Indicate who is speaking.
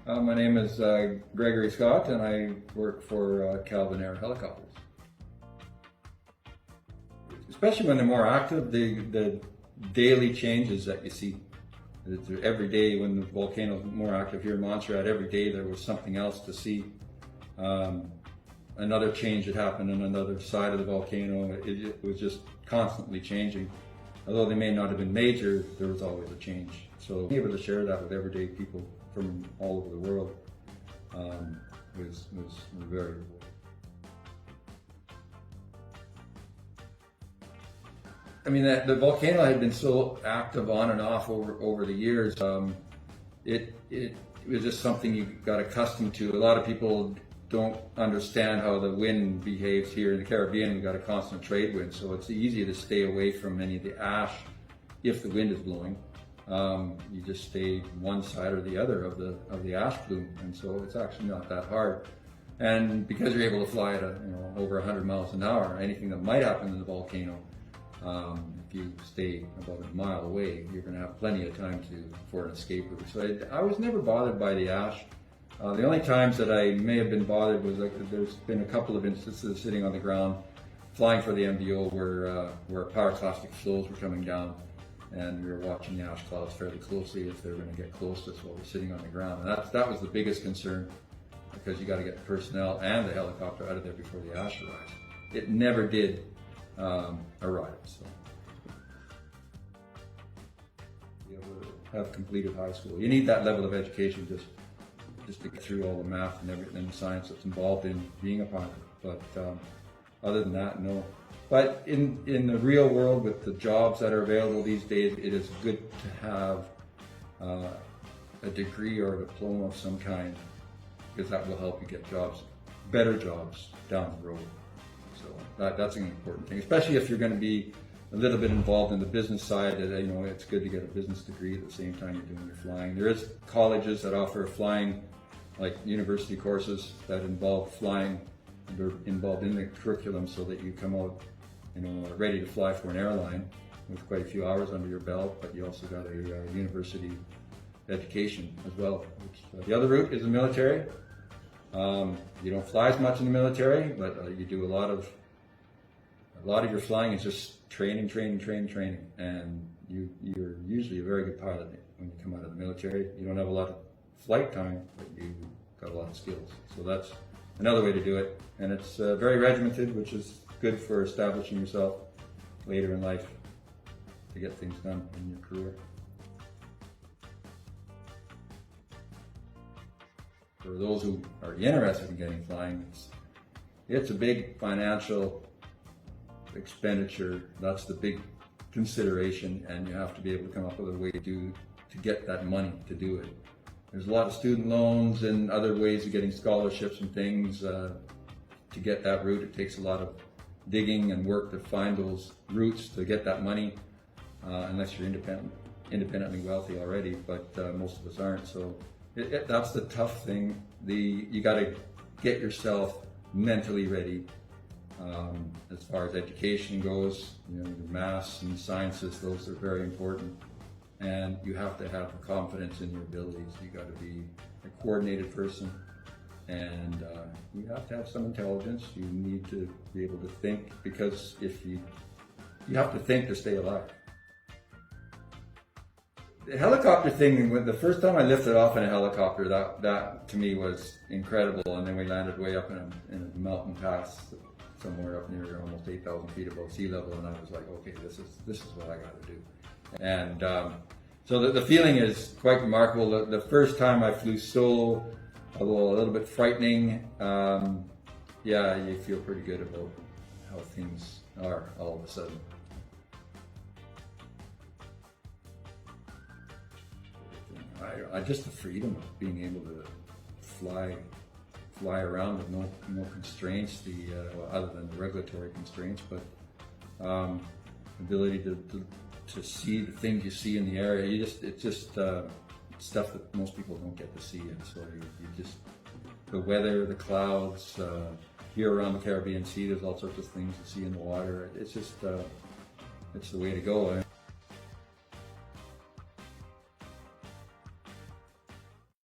Speaker 1: My name is Gregory Scott, and I work for CalvinAir Helicopters. Especially when they're more active, the daily changes that you see. Every day when the volcano is more active here in Montserrat, every day there was something else to see. Another change had happened on another side of the volcano. It was just constantly changing. Although they may not have been major, there was always a change. So being able to share that with everyday people from all over the world was very rewarding. I mean, the volcano had been so active on and off over the years. It was just something you got accustomed to. A lot of people don't understand how the wind behaves here in the Caribbean. We've got a constant trade wind, so it's easy to stay away from any of the ash if the wind is blowing. You just stay one side or the other of the ash plume, and so it's actually not that hard. And because you're able to fly at over 100 miles an hour, anything that might happen in the volcano, if you stay about a mile away, you're going to have plenty of time for an escape route. So I was never bothered by the ash. The only times that I may have been bothered was there's been a couple of instances sitting on the ground, flying for the MDO where pyroclastic flows were coming down, and we were watching the ash clouds fairly closely if they were going to get close to us while we're sitting on the ground. And that was the biggest concern, because you got to get the personnel and the helicopter out of there before the ash arrives. It never did arrive. So you have completed high school. You need that level of education just to get through all the math and everything, the science that's involved in being a pilot. But other than that, no. But in the real world, with the jobs that are available these days, it is good to have a degree or a diploma of some kind, because that will help you get jobs, better jobs down the road. So that's an important thing, especially if you're going to be a little bit involved in the business side. It's good to get a business degree at the same time you're doing your flying. There is colleges that offer flying, like university courses that involve flying. They're involved in the curriculum so that you come out, ready to fly for an airline with quite a few hours under your belt, but you also got a university education as well. The other route is the military. You don't fly as much in the military, but you do a lot of your flying is just training, and you're usually a very good pilot when you come out of the military. You don't have a lot of flight time, but you got a lot of skills. So that's another way to do it, and it's very regimented, which is good for establishing yourself later in life to get things done in your career. For those who are interested in getting flying, it's a big financial expenditure. That's the big consideration, and you have to be able to come up with a way to get that money to do it. There's a lot of student loans and other ways of getting scholarships and things. To get that route, it takes a lot of digging and work to find those routes to get that money, unless you're independently wealthy already, but most of us aren't. So that's the tough thing. You got to get yourself mentally ready. As far as education goes, your maths and sciences, those are very important. And you have to have confidence in your abilities. You got to be a coordinated person, and you have to have some intelligence. You need to be able to think, because if you have to think to stay alive. The helicopter thing, the first time I lifted off in a helicopter, that to me was incredible. And then we landed way up in a mountain pass, somewhere up near almost 8,000 feet above sea level, and I was like, okay, this is what I got to do. And so the feeling is quite remarkable. The first time I flew solo, although a little bit frightening, you feel pretty good about how things are all of a sudden. Just the freedom of being able to fly around with no constraints, other than the regulatory constraints, but ability to see the things you see in the area. It's just stuff that most people don't get to see, and so you just, the weather, the clouds, here around the Caribbean Sea, there's all sorts of things to see in the water. It's just it's the way to go.